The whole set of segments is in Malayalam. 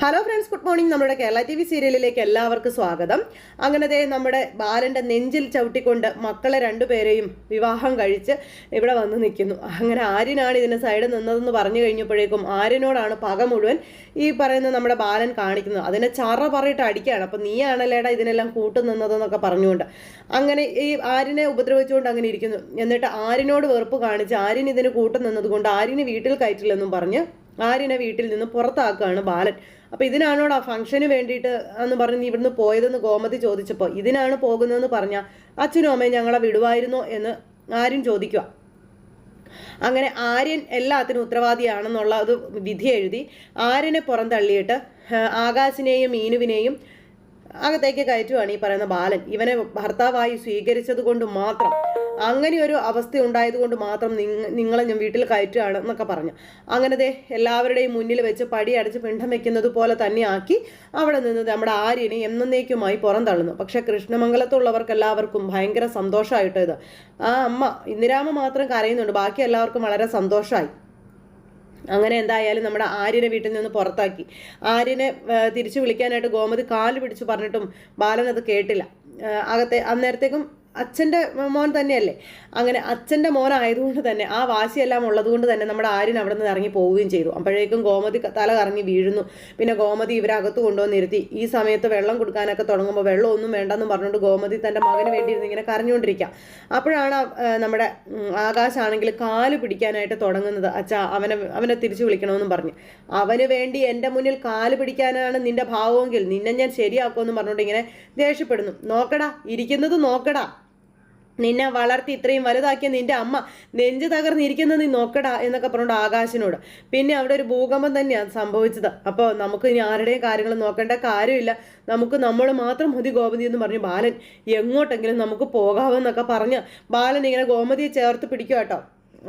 Hello friends, good morning. നമ്മുടെ കേരള ടി വി സീരിയലിലേക്ക് എല്ലാവർക്കും സ്വാഗതം. അങ്ങനത്തെ നമ്മുടെ ബാലൻ്റെ നെഞ്ചിൽ ചവിട്ടിക്കൊണ്ട് മക്കളെ രണ്ടുപേരെയും വിവാഹം കഴിച്ച് ഇവിടെ വന്ന് നിൽക്കുന്നു. അങ്ങനെ ആര്യനാണ് ഇതിന് സൈഡ് നിന്നതെന്ന് പറഞ്ഞു കഴിഞ്ഞപ്പോഴേക്കും ആര്യനോടാണ് പക മുഴുവൻ ഈ പറയുന്ന നമ്മുടെ ബാലൻ കാണിക്കുന്നത്. അതിനെ ചറ പറയിട്ട് അടിക്കുകയാണ്. അപ്പം നീയാണല്ലേടാ ഇതിനെല്ലാം കൂട്ടുനിന്നതെന്നൊക്കെ പറഞ്ഞുകൊണ്ട് അങ്ങനെ ഈ ആര്യനെ ഉപദ്രവിച്ചുകൊണ്ട് അങ്ങനെ ഇരിക്കുന്നു. എന്നിട്ട് ആര്യനോട് വെറുപ്പ് കാണിച്ച് ആര്യൻ ഇതിന് കൂട്ടുനിന്നത് കൊണ്ട് ആര്യന് വീട്ടിൽ കയറ്റില്ലെന്നും പറഞ്ഞ് ആര്യനെ വീട്ടിൽ നിന്ന് പുറത്താക്കുകയാണ് ബാലൻ. അപ്പോൾ ഇതിനാണോടാ ഫംഗ്ഷന് വേണ്ടിയിട്ട് എന്ന് പറഞ്ഞ് നീ ഇവിടുന്ന് പോയതെന്ന് ഗോമതി ചോദിച്ചപ്പോൾ ഇതിനാണ് പോകുന്നതെന്ന് പറഞ്ഞാൽ അച്ഛനും അമ്മയും ഞങ്ങളെ വിടുവായിരുന്നോ എന്ന് ആര്യൻ ചോദിക്കുക. അങ്ങനെ ആര്യൻ എല്ലാത്തിനും ഉത്തരവാദിയാണെന്നുള്ള ഒരു വിധി എഴുതി ആര്യനെ പുറന്തള്ളിയിട്ട് ആകാശിനെയും മീനുവിനെയും അകത്തേക്ക് കയറ്റുവാണ് ഈ പറയുന്ന ബാലൻ. ഇവനെ ഭർത്താവായി സ്വീകരിച്ചത് കൊണ്ട് മാത്രം, അങ്ങനെ ഒരു അവസ്ഥ ഉണ്ടായതുകൊണ്ട് മാത്രം നിങ്ങളെ ഞാൻ വീട്ടിൽ കയറ്റുകയാണ് എന്നൊക്കെ പറഞ്ഞു. അങ്ങനത്തെ എല്ലാവരുടെയും മുന്നിൽ വെച്ച് പടി അടച്ച് പിണ്ഡം വെക്കുന്നത് പോലെ തന്നെ ആക്കി അവിടെ നിന്ന് നമ്മുടെ ആര്യനെ എന്നേക്കുമായി പുറന്തള്ളുന്നു. പക്ഷെ കൃഷ്ണമംഗലത്തുള്ളവർക്ക് എല്ലാവർക്കും ഭയങ്കര സന്തോഷമായിട്ട് ഇത്. ആ അമ്മ ഇന്ദിരാമ മാത്രം കരയുന്നുണ്ട്, ബാക്കി എല്ലാവർക്കും വളരെ സന്തോഷമായി. അങ്ങനെ എന്തായാലും നമ്മുടെ ആര്യനെ വീട്ടിൽ നിന്ന് പുറത്താക്കി. ആര്യനെ തിരിച്ചു വിളിക്കാനായിട്ട് ഗോമതി കാല് പിടിച്ചു പറഞ്ഞിട്ടും ബാലൻ അത് കേട്ടില്ല. അന്നേരത്തേക്കും അച്ഛൻ്റെ മോൻ തന്നെയല്ലേ, അങ്ങനെ അച്ഛൻ്റെ മോനായതുകൊണ്ട് തന്നെ ആ വാശിയെല്ലാം ഉള്ളതുകൊണ്ട് തന്നെ നമ്മുടെ ആര്യൻ അവിടെ നിന്ന് ഇറങ്ങി പോവുകയും ചെയ്തു. അപ്പോഴേക്കും ഗോമതി തല കറങ്ങി വീഴുന്നു. പിന്നെ ഗോമതി ഇവരെ അകത്ത് കൊണ്ടുവന്നിരുത്തി. ഈ സമയത്ത് വെള്ളം കൊടുക്കാനൊക്കെ തുടങ്ങുമ്പോൾ വെള്ളം ഒന്നും വേണ്ടെന്ന് പറഞ്ഞുകൊണ്ട് ഗോമതി തൻ്റെ മകന് വേണ്ടി ഇരുന്ന് ഇങ്ങനെ കരഞ്ഞുകൊണ്ടിരിക്കുക. അപ്പോഴാണ് നമ്മുടെ ആകാശാണെങ്കിൽ കാല് പിടിക്കാനായിട്ട് തുടങ്ങുന്നത്. അച്ഛാ അവനെ തിരിച്ചു വിളിക്കണമെന്നും പറഞ്ഞു. അവന് വേണ്ടി എൻ്റെ മുന്നിൽ കാല് പിടിക്കാനാണ് നിന്റെ ഭാവമെങ്കിൽ നിന്നെ ഞാൻ ശരിയാക്കുമെന്ന് പറഞ്ഞുകൊണ്ട് ഇങ്ങനെ ദേഷ്യപ്പെടുന്നു. നോക്കടാ, ഇരിക്കുന്നത് നോക്കടാ, നിന്നെ വളർത്തി ഇത്രയും വലുതാക്കിയ നിന്റെ അമ്മ നെഞ്ച് തകർന്നിരിക്കുന്നത് നീ നോക്കടാ എന്നൊക്കെ പറഞ്ഞുകൊണ്ട് ആകാശിനോട്. പിന്നെ അവിടെ ഒരു ഭൂകമ്പം തന്നെയാണ് സംഭവിച്ചത്. അപ്പോൾ നമുക്ക് ഇനി ആരുടെയും കാര്യങ്ങൾ നോക്കേണ്ട കാര്യമില്ല, നമുക്ക് നമ്മൾ മാത്രം മതി ഗോമതി എന്ന് പറഞ്ഞു ബാലൻ. എങ്ങോട്ടെങ്കിലും നമുക്ക് പോകാമെന്നൊക്കെ പറഞ്ഞ് ബാലൻ ഇങ്ങനെ ഗോമതിയെ ചേർത്ത് പിടിക്കുക കേട്ടോ.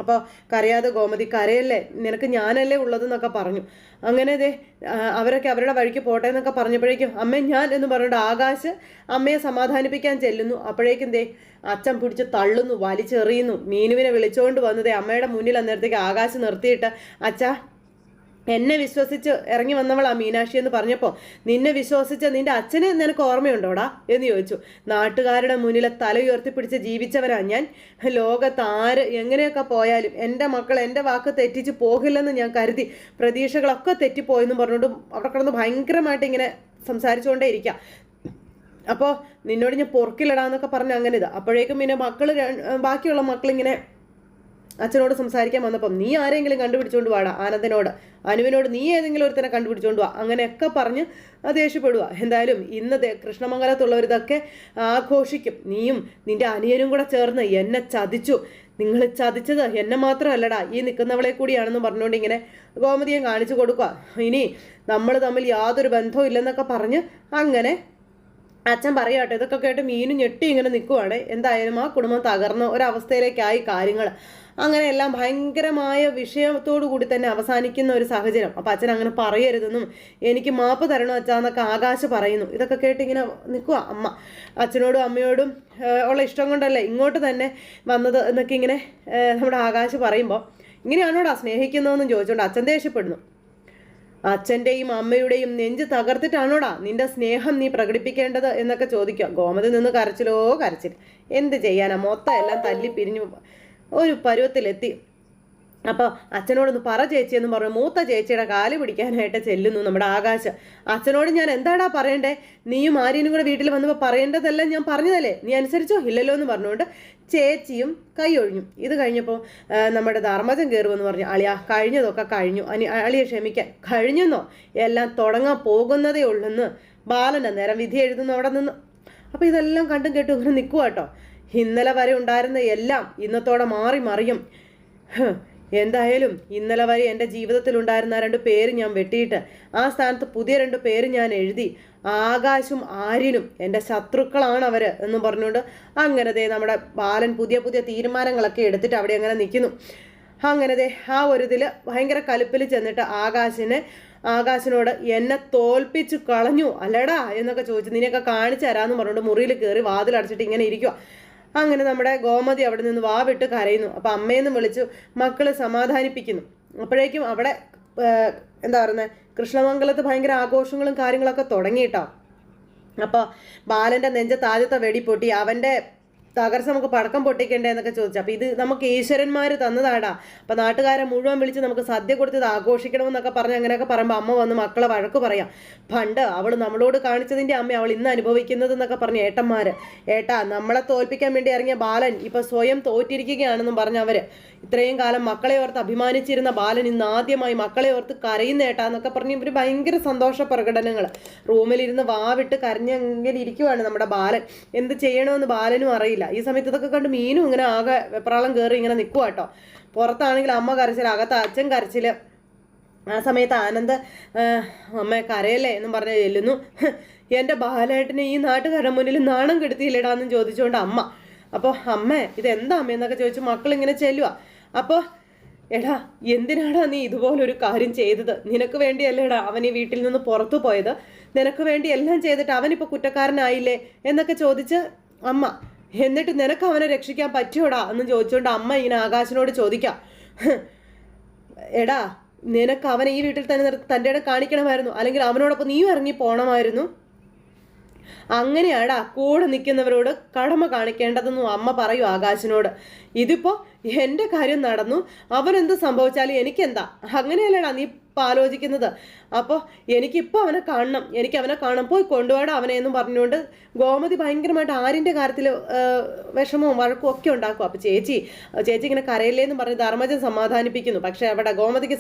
അപ്പോൾ കരയാതെ ഗോമതി, കരയല്ലേ, നിനക്ക് ഞാനല്ലേ ഉള്ളതെന്നൊക്കെ പറഞ്ഞു. അങ്ങനെ അവരൊക്കെ അവരുടെ വഴിക്ക് പോട്ടെ എന്നൊക്കെ പറഞ്ഞപ്പോഴേക്കും അമ്മ ഞാൻ എന്ന് പറഞ്ഞിട്ട് ആകാശ് അമ്മയെ സമാധാനിപ്പിക്കാൻ ചെല്ലുന്നു. അപ്പോഴേക്കും അച്ഛൻ പിടിച്ച് തള്ളുന്നു, വലിച്ചെറിയുന്നു. മീനുവിനെ വിളിച്ചുകൊണ്ട് വന്നത് അമ്മയുടെ മുന്നിൽ. അന്നേരത്തേക്ക് ആകാശ് നിർത്തിയിട്ട് അച്ഛാ, എന്നെ വിശ്വസിച്ച് ഇറങ്ങി വന്നവളാ മീനാക്ഷി എന്ന് പറഞ്ഞപ്പോൾ നിന്നെ വിശ്വസിച്ച നിന്റെ അച്ഛനെ നിനക്ക് ഓർമ്മയുണ്ടോടാ എന്ന് ചോദിച്ചു. നാട്ടുകാരുടെ മുന്നിലെ തല ഉയർത്തിപ്പിടിച്ച് ജീവിച്ചവരാ ഞാൻ. ലോകത്ത് ആര് എങ്ങനെയൊക്കെ പോയാലും എൻ്റെ മക്കൾ എൻ്റെ വാക്ക് തെറ്റിച്ച് പോകില്ലെന്ന് ഞാൻ കരുതി. പ്രതീക്ഷകളൊക്കെ തെറ്റിപ്പോയെന്നും പറഞ്ഞുകൊണ്ടും അവിടെ കിടന്ന് ഭയങ്കരമായിട്ട് ഇങ്ങനെ സംസാരിച്ചുകൊണ്ടേ ഇരിക്കുക. അപ്പോൾ നിന്നോട് ഞാൻ പൊറുക്കിലിടാന്നൊക്കെ പറഞ്ഞ് അങ്ങനെ അപ്പോഴേക്കും പിന്നെ ബാക്കിയുള്ള മക്കളിങ്ങനെ അച്ഛനോട് സംസാരിക്കാൻ വന്നപ്പം നീ ആരെങ്കിലും കണ്ടുപിടിച്ചുകൊണ്ട് വാടാ, ആനന്ദനോട് അനുവിനോട് നീ ഏതെങ്കിലും ഒരുത്തനെ കണ്ടുപിടിച്ചുകൊണ്ട് വാ, അങ്ങനെയൊക്കെ പറഞ്ഞ് ദേഷ്യപ്പെടുക. എന്തായാലും ഇന്ന് കൃഷ്ണമംഗലത്തുള്ളവരിതൊക്കെ ആഘോഷിക്കും. നീയും നിന്റെ അനിയനും കൂടെ ചേർന്ന് എന്നെ ചതിച്ചു, നിങ്ങൾ ചതിച്ചത് എന്നെ മാത്രമല്ലടാ ഈ നിൽക്കുന്നവളെ കൂടിയാണെന്ന് പറഞ്ഞുകൊണ്ട് ഇങ്ങനെ ഗോമതിയെ കാണിച്ചു കൊടുക്കുക. ഇനി നമ്മൾ തമ്മിൽ യാതൊരു ബന്ധവും ഇല്ലെന്നൊക്കെ പറഞ്ഞ് അങ്ങനെ അച്ഛൻ പറയാട്ടെ. ഇതൊക്കെ കേട്ട് മീനും ഞെട്ടി ഇങ്ങനെ നിൽക്കുവാണ്. എന്തായാലും ആ കുടുംബം തകർന്ന ഒരവസ്ഥയിലേക്കായി കാര്യങ്ങൾ. അങ്ങനെ എല്ലാം ഭയങ്കരമായ വിഷയത്തോടു കൂടി തന്നെ അവസാനിക്കുന്ന ഒരു സാഹചര്യം. അപ്പം അച്ഛൻ അങ്ങനെ പറയരുതെന്നും എനിക്ക് മാപ്പ് തരണോ അച്ഛാന്നൊക്കെ ആകാശ് പറയുന്നു. ഇതൊക്കെ കേട്ട് ഇങ്ങനെ നിൽക്കുക അമ്മ. അച്ഛനോടും അമ്മയോടും ഉള്ള ഇഷ്ടം കൊണ്ടല്ലേ ഇങ്ങോട്ട് തന്നെ വന്നത് എന്നൊക്കെ ഇങ്ങനെ നമ്മുടെ ആകാശ് പറയുമ്പോൾ ഇങ്ങനെയാണോടാ സ്നേഹിക്കുന്നതെന്നും ചോദിച്ചുകൊണ്ട് അച്ഛൻ ദേഷ്യപ്പെടുന്നു. അച്ഛൻ്റെയും അമ്മയുടെയും നെഞ്ച് തകർത്തിട്ടാണോടാ നിന്റെ സ്നേഹം നീ പ്രകടിപ്പിക്കേണ്ടത് എന്നൊക്കെ ചോദിക്കുക. ഗോമതി നിന്ന് കരച്ചിലോ കരച്ചിൽ. എന്ത് ചെയ്യാനാ, മൊത്തം എല്ലാം തല്ലി പിരിഞ്ഞു ഒരു പരുവത്തിലെത്തി. അപ്പോൾ അച്ഛനോടൊന്ന് പറ ചേച്ചി എന്ന് പറഞ്ഞു മൂത്ത ചേച്ചിയുടെ കാല് പിടിക്കാനായിട്ട് ചെല്ലുന്നു നമ്മുടെ ആകാശ്. അച്ഛനോട് ഞാൻ എന്താടാ പറയണ്ടേ, നീയും ആര്യനും കൂടെ വീട്ടിൽ വന്നപ്പോൾ പറയേണ്ടതെല്ലാം ഞാൻ പറഞ്ഞതല്ലേ, നീ അനുസരിച്ചോ ഇല്ലല്ലോ എന്ന് പറഞ്ഞുകൊണ്ട് ചേച്ചിയും കൈ ഒഴിഞ്ഞു. ഇത് കഴിഞ്ഞപ്പോൾ നമ്മുടെ ധർമ്മജൻ കയറുമെന്ന് പറഞ്ഞു. അളിയാ, കഴിഞ്ഞതൊക്കെ കഴിഞ്ഞു, അളിയെ ക്ഷമിക്കാൻ. കഴിഞ്ഞെന്നോ, എല്ലാം തുടങ്ങാൻ പോകുന്നതേ ഉള്ളെന്ന് ബാലൻ നേരം വിധി എഴുതുന്നു അവിടെ നിന്ന്. അപ്പോൾ ഇതെല്ലാം കണ്ടും കേട്ടും ഇങ്ങനെ നിൽക്കുക കേട്ടോ. ഇന്നലെ വരെ ഉണ്ടായിരുന്ന എല്ലാം ഇന്നത്തോടെ മാറി മറിയും. എന്തായാലും ഇന്നലെ വരെ എൻ്റെ ജീവിതത്തിലുണ്ടായിരുന്ന 2 പേര് ഞാൻ വെട്ടിയിട്ട് ആ സ്ഥാനത്ത് പുതിയ 2 പേര് ഞാൻ എഴുതി. ആകാശും ആര്യനും എൻ്റെ ശത്രുക്കളാണ് അവർ എന്നും പറഞ്ഞുകൊണ്ട് അങ്ങനെ നമ്മുടെ ബാലൻ പുതിയ പുതിയ തീരുമാനങ്ങളൊക്കെ എടുത്തിട്ട് അവിടെ അങ്ങനെ നിൽക്കുന്നു. അങ്ങനെ ആ ഒരു ഇതിൽ ഭയങ്കര കലിപ്പിൽ ചെന്നിട്ട് ആകാശിനോട് എന്നെ തോൽപ്പിച്ചു കളഞ്ഞു അല്ലടാ എന്നൊക്കെ ചോദിച്ചു. നിന്നെയൊക്കെ കാണിച്ചു തരാമെന്ന് പറഞ്ഞുകൊണ്ട് മുറിയിൽ കയറി വാതിലടച്ചിട്ട് ഇങ്ങനെ ഇരിക്കുക. അങ്ങനെ നമ്മുടെ ഗോമതി അവിടെ നിന്ന് വാവിട്ട് കരയുന്നു. അപ്പം അമ്മയെന്ന് വിളിച്ചു മക്കള് സമാധാനിപ്പിക്കുന്നു. അപ്പോഴേക്കും അവിടെ എന്താ പറയുന്നത് കൃഷ്ണമംഗലത്ത് ഭയങ്കര ആഘോഷങ്ങളും കാര്യങ്ങളൊക്കെ തുടങ്ങിയിട്ടോ. അപ്പോൾ ബാലൻ്റെ നെഞ്ചത്ത് ആദ്യത്തെ വെടി പൊട്ടി. അവൻ്റെ തകർച്ച നമുക്ക് പടക്കം പൊട്ടിക്കണ്ടേ എന്നൊക്കെ ചോദിച്ചു. അപ്പോൾ ഇത് നമുക്ക് ഈശ്വരന്മാർ തന്നതാടാ. അപ്പോൾ നാട്ടുകാരെ മുഴുവൻ വിളിച്ച് നമുക്ക് സദ്യ കൊടുത്തത് ആഘോഷിക്കണമെന്നൊക്കെ പറഞ്ഞ് അങ്ങനെയൊക്കെ പറയുമ്പോൾ അമ്മ വന്ന് മക്കളെ വഴക്ക് പറയാം. പണ്ട് അവൾ നമ്മളോട് കാണിച്ചതിൻ്റെ അമ്മ അവൾ ഇന്ന് അനുഭവിക്കുന്നത് എന്നൊക്കെ പറഞ്ഞ് ഏട്ടാ നമ്മളെ തോൽപ്പിക്കാൻ വേണ്ടി ഇറങ്ങിയ ബാലൻ ഇപ്പോൾ സ്വയം തോറ്റിരിക്കുകയാണെന്നും പറഞ്ഞവർ ഇത്രയും കാലം മക്കളെ ഓർത്ത് അഭിമാനിച്ചിരുന്ന ബാലൻ ഇന്ന് ആദ്യമായി മക്കളെ ഓർത്ത് കരയുന്ന ഏട്ടാ എന്നൊക്കെ പറഞ്ഞ് ഇവർ ഭയങ്കര സന്തോഷ പ്രകടനങ്ങൾ. റൂമിലിരുന്ന് വാവിട്ട് കരഞ്ഞെങ്കിൽ ഇരിക്കുവാണ് നമ്മുടെ ബാലൻ. എന്ത് ചെയ്യണമെന്ന് ബാലനും അറിയില്ല. ഈ സമയത്ത് ഇതൊക്കെ കണ്ട് മീനും ഇങ്ങനെ ആകെ വെപ്രാളം കയറി ഇങ്ങനെ നിൽക്കുക കേട്ടോ. പുറത്താണെങ്കിൽ അമ്മ കരച്ചിൽ, അകത്ത് അച്ഛൻ കരച്ചിൽ. ആ സമയത്ത് ആനന്ദ് അമ്മ കരയല്ലേ എന്നും പറഞ്ഞ് ചെല്ലുന്നു. എൻ്റെ ബാലേട്ടനെ ഈ നാട്ടുകാരുടെ മുന്നിൽ നാണം കെടുത്തിയില്ലടാന്നും ചോദിച്ചുകൊണ്ട് അമ്മ. അപ്പോൾ അമ്മേ ഇതെന്താ അമ്മയെന്നൊക്കെ ചോദിച്ചു മക്കളിങ്ങനെ ചെല്ലുക. അപ്പോൾ എടാ എന്തിനാടാ നീ ഇതുപോലൊരു കാര്യം ചെയ്തത്? നിനക്ക് വേണ്ടിയല്ലേടാ അവൻ ഈ വീട്ടിൽ നിന്ന് പുറത്തു പോയത്? നിനക്ക് വേണ്ടി എല്ലാം ചെയ്തിട്ട് അവനിപ്പോൾ കുറ്റക്കാരനായില്ലേ എന്നൊക്കെ ചോദിച്ച് അമ്മ. എന്നിട്ട് നിനക്ക് അവനെ രക്ഷിക്കാൻ പറ്റുമോടാ എന്ന് ചോദിച്ചുകൊണ്ട് അമ്മ ഇങ്ങനെ ആകാശിനോട് ചോദിക്കാം. എടാ നിനക്ക് അവനെ ഈ വീട്ടിൽ തന്നെ തൻ്റെ ഇടം കാണിക്കണമായിരുന്നു, അല്ലെങ്കിൽ അവനോടൊപ്പം നീയും ഇറങ്ങി പോകണമായിരുന്നു. അങ്ങനെയാടാ കൂടെ നിൽക്കുന്നവരോട് കടമ കാണിക്കേണ്ടതെന്നും അമ്മ പറയൂ ആകാശിനോട്. ഇതിപ്പോൾ എൻ്റെ കാര്യം നടന്നു, അവനെന്ത് സംഭവിച്ചാലും എനിക്കെന്താ? അങ്ങനെയല്ലേടാ നീ ആലോചിക്കുന്നത്? അപ്പോൾ എനിക്കിപ്പോൾ അവനെ കാണണം, എനിക്ക് അവനെ കാണാൻ പോയി കൊണ്ടുപോടാ അവനെ എന്നും പറഞ്ഞുകൊണ്ട് ഗോമതി ഭയങ്കരമായിട്ട് ആരിൻ്റെ കാര്യത്തിൽ വിഷമവും വഴക്കും ഒക്കെ ഉണ്ടാക്കും. അപ്പോൾ ചേച്ചി ഇങ്ങനെ കരയില്ലേന്നും പറഞ്ഞ് ധർമ്മജൻ സമാധാനിപ്പിക്കുന്നു. പക്ഷേ അവിടെ ഗോമതിക്ക്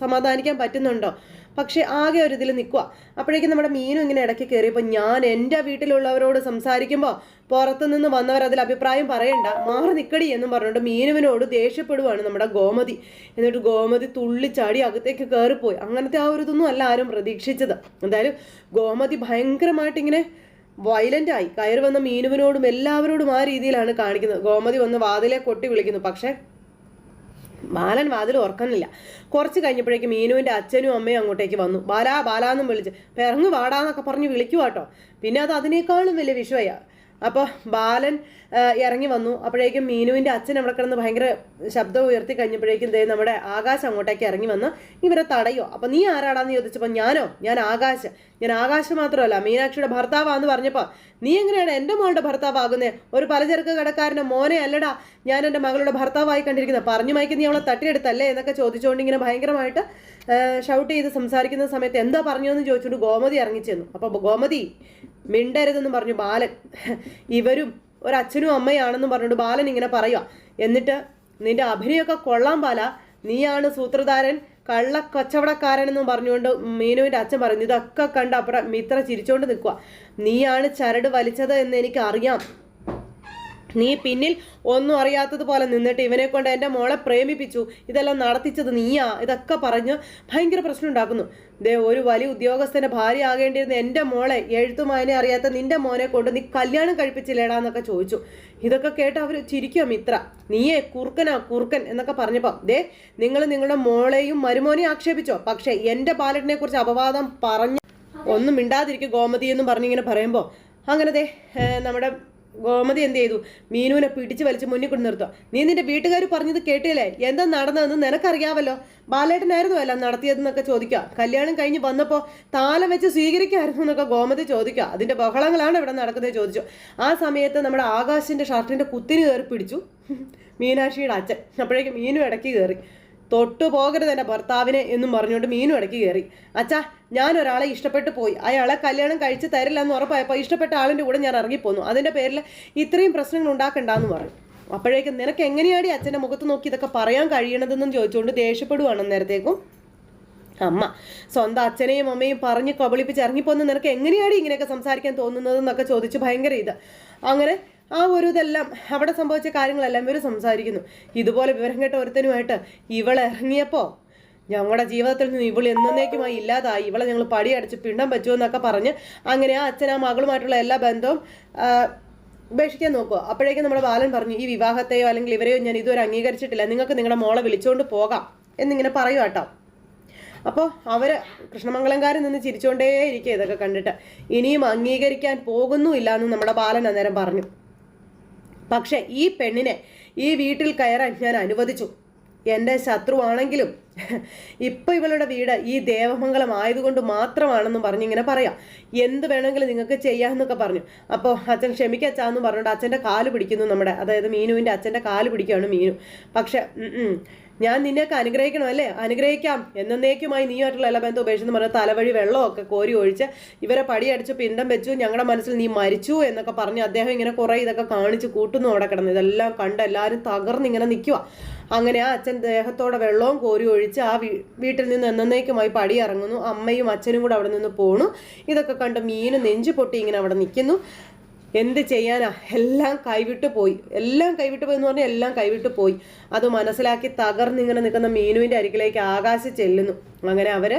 സമാധാനിക്കാൻ പറ്റുന്നുണ്ടോ? പക്ഷെ ആകെ ഒരു ഇതിൽ നിൽക്കുക. അപ്പോഴേക്കും നമ്മുടെ മീനും ഇങ്ങനെ ഇടയ്ക്ക് കയറിയപ്പോൾ ഞാൻ എൻ്റെ വീട്ടിലുള്ളവരോട് സംസാരിക്കുമ്പോൾ പുറത്തുനിന്ന് വന്നവർ അതിൽ അഭിപ്രായം പറയണ്ട, മാറി നിൽക്കടി എന്നും പറഞ്ഞുകൊണ്ട് മീനുവിനോട് ദേഷ്യപ്പെടുവാണ് നമ്മുടെ ഗോമതി. എന്നിട്ട് ഗോമതി തുള്ളിച്ചാടി അകത്തേക്ക് കയറിപ്പോയി. അങ്ങനത്തെ ആ ഒരു ഇതൊന്നും അല്ല ആരും പ്രതീക്ഷിച്ചത്. എന്തായാലും ഗോമതി ഭയങ്കരമായിട്ട് ഇങ്ങനെ വയലൻ്റായി. കയറി വന്ന മീനുവിനോടും എല്ലാവരോടും ആ രീതിയിലാണ് കാണിക്കുന്നത്. ഗോമതി വന്ന് വാതിലെ കൊട്ടി വിളിക്കുന്നു. പക്ഷേ ബാലൻ വാതിൽ ഓർക്കുന്നില്ല. കുറച്ച് കഴിഞ്ഞപ്പോഴേക്കും മീനുവിൻ്റെ അച്ഛനും അമ്മയും അങ്ങോട്ടേക്ക് വന്നു. ബാലാന്നും വിളിച്ച് പിറങ്ങു വാടാന്നൊക്കെ പറഞ്ഞ് വിളിക്കുവാട്ടോ. പിന്നെ അത് അതിനേക്കാളും വലിയ വിഷയമാണ്. അപ്പോൾ ബാലൻ ഇറങ്ങി വന്നു. അപ്പോഴേക്കും മീനുവിൻ്റെ അച്ഛൻ അവിടെ കിടന്ന് ഭയങ്കര ശബ്ദം ഉയർത്തി കഴിഞ്ഞപ്പോഴേക്കും നമ്മുടെ ആകാശ് അങ്ങോട്ടേക്ക് ഇറങ്ങി വന്ന് ഇവരെ തടയോ. അപ്പോൾ നീ ആരാടാന്ന് ചോദിച്ചപ്പോൾ ഞാൻ ആകാശ് മാത്രമല്ല മീനാക്ഷിയുടെ ഭർത്താവാന്ന് പറഞ്ഞപ്പോൾ നീ എങ്ങനെയാണ് എൻ്റെ മോളുടെ ഭർത്താവാകുന്നത്? ഒരു പലചരക്ക് കടക്കാരൻ്റെ മോനെ അല്ലടാ ഞാൻ എൻ്റെ മകളുടെ ഭർത്താവായി കണ്ടിരിക്കുന്നത്. പറഞ്ഞു മയക്ക് നീ അവളെ തട്ടിയെടുത്തല്ലേ എന്നൊക്കെ ചോദിച്ചുകൊണ്ട് ഇങ്ങനെ ഭയങ്കരമായിട്ട് ഷൗട്ട് ചെയ്ത് സംസാരിക്കുന്ന സമയത്ത് എന്താ പറഞ്ഞതെന്ന് ചോദിച്ചുകൊണ്ട് ഗോമതി ഇറങ്ങിച്ചെന്നു. അപ്പോൾ ഗോമതി മിണ്ടരുതെന്ന് പറഞ്ഞു ബാലൻ. ഇവരും ഒരച്ഛനും അമ്മയാണെന്നും പറഞ്ഞുകൊണ്ട് ബാലൻ ഇങ്ങനെ പറയുക. എന്നിട്ട് നിന്റെ അഭിനയമൊക്കെ കൊള്ളാൻ പാല, നീയാണ് സൂത്രധാരൻ, കള്ള കച്ചവടക്കാരനെന്നും പറഞ്ഞുകൊണ്ട് മീനുവിൻ്റെ അച്ഛൻ പറയുന്നു. ഇതൊക്കെ കണ്ട് അപ്പുറം മിത്ര ചിരിച്ചുകൊണ്ട് നിൽക്കുക. നീയാണ് ചരട് വലിച്ചത് എന്ന് എനിക്ക് അറിയാം. നീ പിന്നിൽ ഒന്നും അറിയാത്തതുപോലെ നിന്നിട്ട് ഇവനെ കൊണ്ട് എൻ്റെ മോളെ പ്രേമിപ്പിച്ചു, ഇതെല്ലാം നടത്തിച്ചത് നീയാ, ഇതൊക്കെ പറഞ്ഞ് ഭയങ്കര പ്രശ്നം ഉണ്ടാക്കുന്നു. ഒരു വലിയ ഉദ്യോഗസ്ഥൻ്റെ ഭാര്യ ആകേണ്ടിയിരുന്ന എൻ്റെ മോളെ എഴുത്തുമായനെ അറിയാത്ത നിന്റെ മോനെ കൊണ്ട് നീ കല്യാണം കഴിപ്പിച്ചില്ലേടാന്നൊക്കെ ചോദിച്ചു. ഇതൊക്കെ കേട്ട് അവർ ചിരിക്കുക. മിത്ര നീയേ കുറുക്കൻ എന്നൊക്കെ പറഞ്ഞപ്പോൾ നിങ്ങൾ നിങ്ങളുടെ മോളെയും മരുമോനെയും ആക്ഷേപിച്ചോ, പക്ഷേ എൻ്റെ ബാലറ്റിനെ കുറിച്ച് അപവാദം പറഞ്ഞ് ഒന്നും മിണ്ടാതിരിക്കും ഗോമതി എന്നും പറഞ്ഞിങ്ങനെ പറയുമ്പോൾ അങ്ങനെ നമ്മുടെ ഗോമതി എന്ത് ചെയ്തു? മീനുവിനെ പിടിച്ച് വലിച്ച് മുന്നിൽ കൊണ്ട് നിർത്തുക. നീ നിന്റെ വീട്ടുകാർ പറഞ്ഞത് കേട്ടില്ലേ? എന്താ നടന്നതെന്ന് നിനക്കറിയാവല്ലോ. ബാലേട്ടനായിരുന്നു എല്ലാം നടത്തിയതെന്നൊക്കെ ചോദിക്കുക. കല്യാണം കഴിഞ്ഞ് വന്നപ്പോൾ താലം വെച്ച് സ്വീകരിക്കായിരുന്നു എന്നൊക്കെ ഗോമതി ചോദിക്കുക. അതിൻ്റെ ബഹളങ്ങളാണ് ഇവിടെ നടക്കുന്നത് ചോദിച്ചു. ആ സമയത്ത് നമ്മുടെ ആകാശിൻ്റെ ഷർട്ടിൻ്റെ കുത്തിന് കയറി പിടിച്ചു മീനാക്ഷിയുടെ അച്ഛൻ. അപ്പോഴേക്കും മീനും ഇടയ്ക്ക് കയറി. തൊട്ടു പോകരുത് എൻ്റെ ഭർത്താവിനെ എന്നും പറഞ്ഞുകൊണ്ട് മീനും ഇടയ്ക്ക് കയറി. അച്ഛാ ഞാൻ ഒരാളെ ഇഷ്ടപ്പെട്ടു പോയി, അയാളെ കല്യാണം കഴിച്ച് തരില്ല എന്ന് ഉറപ്പായപ്പോൾ ഇഷ്ടപ്പെട്ട ആളിൻ്റെ കൂടെ ഞാൻ ഇറങ്ങിപ്പോന്നു, അതിൻ്റെ പേരിൽ ഇത്രയും പ്രശ്നങ്ങൾ ഉണ്ടാക്കണ്ടെന്ന് പറഞ്ഞു. അപ്പോഴേക്കും നിനക്ക് എങ്ങനെയാടി അച്ഛൻ്റെ മുഖത്ത് നോക്കി ഇതൊക്കെ പറയാൻ കഴിയണതെന്നും ചോദിച്ചുകൊണ്ട് ദേഷ്യപ്പെടുവാണ് നേരത്തേക്കും അമ്മ. സ്വന്തം അച്ഛനെയും അമ്മയും പറഞ്ഞ് കബളിപ്പിച്ച് ഇറങ്ങിപ്പോന്ന് നിനക്ക് എങ്ങനെയാണ് ഇങ്ങനെയൊക്കെ സംസാരിക്കാൻ തോന്നുന്നതെന്നൊക്കെ ചോദിച്ച് ഭയങ്കര അങ്ങനെ ആ ഒരു ഇതെല്ലാം അവിടെ സംഭവിച്ച കാര്യങ്ങളെല്ലാം ഇവർ സംസാരിക്കുന്നു. ഇതുപോലെ വിവരം കേട്ട ഒരുത്തനുമായിട്ട് ഇവളിറങ്ങിയപ്പോൾ ഞങ്ങളുടെ ജീവിതത്തിൽ നിന്ന് ഇവൾ എന്നേക്കുമായി ഇല്ലാതായി, ഇവളെ ഞങ്ങൾ പടിയടച്ച് പിണ്ടം പറ്റുമെന്നൊക്കെ പറഞ്ഞ് അങ്ങനെ ആ അച്ഛൻ ആ മകളുമായിട്ടുള്ള എല്ലാ ബന്ധവും ഉപേക്ഷിക്കാൻ നോക്കുക. അപ്പോഴേക്കും നമ്മുടെ ബാലൻ പറഞ്ഞു ഈ വിവാഹത്തെയോ അല്ലെങ്കിൽ ഇവരെയോ ഞാൻ ഇതുവരെ അംഗീകരിച്ചിട്ടില്ല, നിങ്ങൾക്ക് നിങ്ങളുടെ മോളെ വിളിച്ചുകൊണ്ട് പോകാം എന്നിങ്ങനെ പറയുക കേട്ടോ. അപ്പോൾ അവർ കൃഷ്ണമംഗലംകാരിൽ നിന്ന് ചിരിച്ചുകൊണ്ടേ ഇരിക്കുക ഇതൊക്കെ കണ്ടിട്ട്. ഇനിയും അംഗീകരിക്കാൻ പോകുന്നുമില്ല എന്ന് നമ്മുടെ ബാലൻ അന്നേരം പറഞ്ഞു. പക്ഷെ ഈ പെണ്ണിനെ ഈ വീട്ടിൽ കയറാൻ ഞാൻ അനുവദിച്ചു. എൻ്റെ ശത്രുവാണെങ്കിലും ഇപ്പം ഇവളുടെ വീട് ഈ ദേവമംഗലം ആയതുകൊണ്ട് മാത്രമാണെന്ന് പറഞ്ഞിങ്ങനെ പറയാം. എന്ത് വേണമെങ്കിലും നിങ്ങൾക്ക് ചെയ്യാമെന്നൊക്കെ പറഞ്ഞു. അപ്പോൾ അച്ഛൻ ക്ഷമിക്കച്ചാന്ന് പറഞ്ഞുകൊണ്ട് അച്ഛൻ്റെ കാല് പിടിക്കുന്നു നമ്മുടെ, അതായത് മീനുവിൻ്റെ അച്ഛൻ്റെ കാല് പിടിക്കുകയാണ് മീനു. പക്ഷെ ഞാൻ നിന്നെയൊക്കെ അനുഗ്രഹിക്കണം അല്ലേ, അനുഗ്രഹിക്കാം, എന്നേക്കുമായി നീയുമായിട്ടുള്ള എല്ലാ ബന്ധം ഉപേക്ഷിച്ചെന്ന് പറഞ്ഞ തലവഴി വെള്ളമൊക്കെ കോരി ഒഴിച്ച് ഇവരെ പടിയടിച്ച് പിണ്ടം വെച്ചു, ഞങ്ങളുടെ മനസ്സിൽ നീ മരിച്ചു എന്നൊക്കെ പറഞ്ഞ് അദ്ദേഹം ഇങ്ങനെ കുറേ ഇതൊക്കെ കാണിച്ച് കൂട്ടുന്നു അവിടെ കിടന്നു. ഇതെല്ലാം കണ്ട് എല്ലാവരും തകർന്നിങ്ങനെ നിൽക്കുക. അങ്ങനെ ആ അച്ഛൻ ദേഹത്തോടെ വെള്ളവും കോരി ഒഴിച്ച് ആ വീട്ടിൽ നിന്ന് എന്നേക്കുമായി പടി ഇറങ്ങുന്നു. അമ്മയും അച്ഛനും കൂടെ അവിടെ നിന്ന് പോണു. ഇതൊക്കെ കണ്ട് മീന് നെഞ്ചു പൊട്ടി ഇങ്ങനെ അവിടെ നിൽക്കുന്നു. എന്ത് ചെയ്യാനാ, എല്ലാം കൈവിട്ടു പോയി എന്ന് പറഞ്ഞാൽ എല്ലാം കൈവിട്ടു പോയി. അത് മനസ്സിലാക്കി തകർന്നിങ്ങനെ നിൽക്കുന്ന മീനുവിൻ്റെ അരികിലേക്ക് ആകാശം ചെല്ലുന്നു. അങ്ങനെ അവര്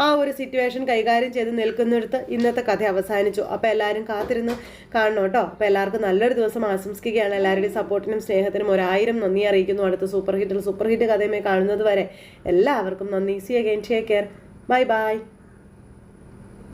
ആ ഒരു സിറ്റുവേഷൻ കൈകാര്യം ചെയ്ത് നിൽക്കുന്നിടത്ത് ഇന്നത്തെ കഥ അവസാനിച്ചു. അപ്പോൾ എല്ലാവരും കാത്തിരുന്ന് കാണണം കേട്ടോ. അപ്പോൾ എല്ലാവർക്കും നല്ലൊരു ദിവസം ആശംസിക്കുകയാണ്. എല്ലാവരുടെയും സപ്പോർട്ടിനും സ്നേഹത്തിനും 1000 നന്ദി അറിയിക്കുന്നു. അടുത്ത സൂപ്പർ ഹിറ്റ് കഥയുമായി കാണുന്നത് വരെ എല്ലാവർക്കും നന്ദി. See again, take care, bye by.